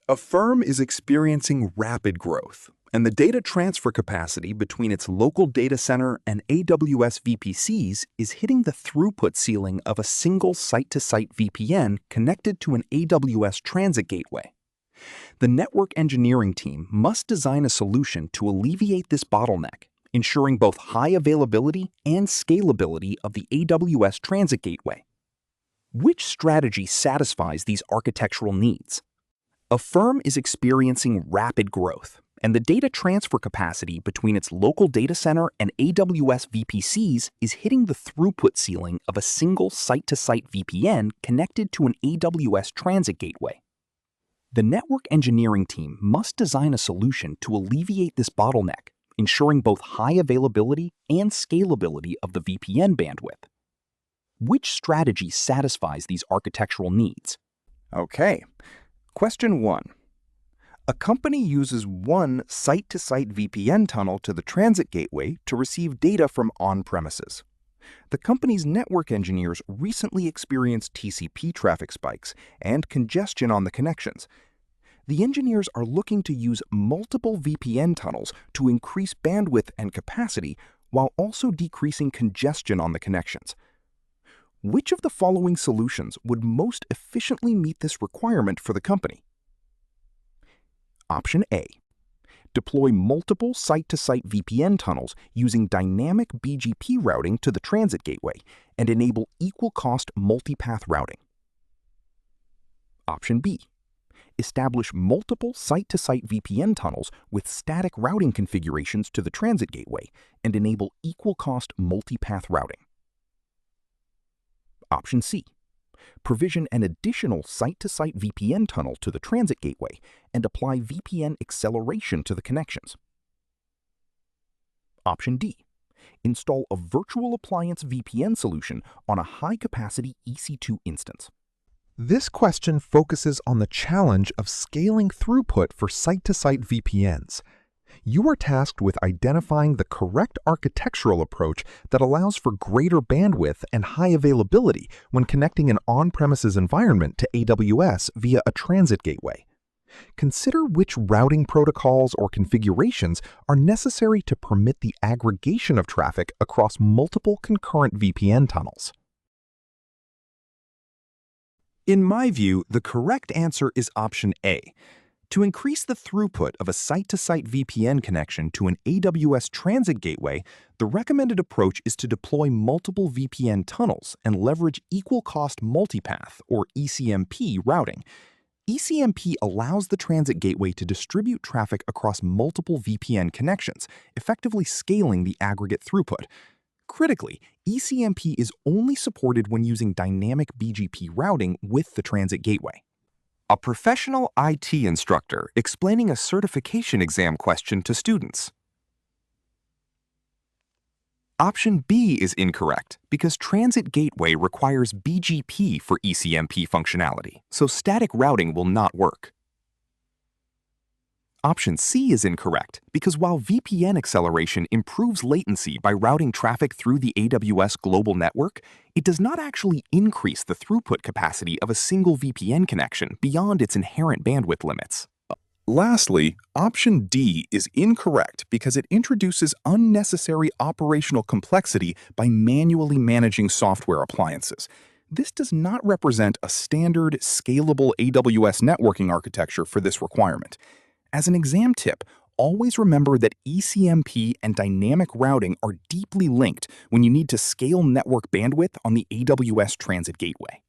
A firm is experiencing rapid growth, and the data transfer capacity between its local data center and AWS VPCs is hitting the throughput ceiling of a single site-to-site VPN connected to an AWS Transit Gateway. The network engineering team must design a solution to alleviate this bottleneck, ensuring both high availability and scalability of the AWS Transit Gateway. Which strategy satisfies these architectural needs? A firm is experiencing rapid growth, and the data transfer capacity between its local data center and AWS VPCs is hitting the throughput ceiling of a single site-to-site VPN connected to an AWS Transit Gateway. The network engineering team must design a solution to alleviate this bottleneck, ensuring both high availability and scalability of the VPN bandwidth. Which strategy satisfies these architectural needs? Okay. Question 1. A company uses one site-to-site VPN tunnel to the transit gateway to receive data from on-premises. The company's network engineers recently experienced TCP traffic spikes and congestion on the connections. The engineers are looking to use multiple VPN tunnels to increase bandwidth and capacity while also decreasing congestion on the connections. Which of the following solutions would most efficiently meet this requirement for the company? Option A. Deploy multiple site-to-site VPN tunnels using dynamic BGP routing to the transit gateway and enable equal-cost multipath routing. Option B. Establish multiple site-to-site VPN tunnels with static routing configurations to the transit gateway and enable equal-cost multipath routing. Option C. Provision an additional site-to-site VPN tunnel to the transit gateway and apply VPN acceleration to the connections. Option D. Install a virtual appliance VPN solution on a high-capacity EC2 instance. This question focuses on the challenge of scaling throughput for site-to-site VPNs. You are tasked with identifying the correct architectural approach that allows for greater bandwidth and high availability when connecting an on-premises environment to AWS via a transit gateway. Consider which routing protocols or configurations are necessary to permit the aggregation of traffic across multiple concurrent VPN tunnels. In my view, the correct answer is option A. To increase the throughput of a site-to-site VPN connection to an AWS Transit Gateway, the recommended approach is to deploy multiple VPN tunnels and leverage equal-cost multipath, or ECMP, routing. ECMP allows the transit gateway to distribute traffic across multiple VPN connections, effectively scaling the aggregate throughput. Critically, ECMP is only supported when using dynamic BGP routing with the transit gateway. A professional IT instructor explaining a certification exam question to students. Option B is incorrect because Transit Gateway requires BGP for ECMP functionality, so static routing will not work. Option C is incorrect because while VPN acceleration improves latency by routing traffic through the AWS global network, it does not actually increase the throughput capacity of a single VPN connection beyond its inherent bandwidth limits. Lastly, option D is incorrect because it introduces unnecessary operational complexity by manually managing software appliances. This does not represent a standard, scalable AWS networking architecture for this requirement. As an exam tip, always remember that ECMP and dynamic routing are deeply linked when you need to scale network bandwidth on the AWS Transit Gateway.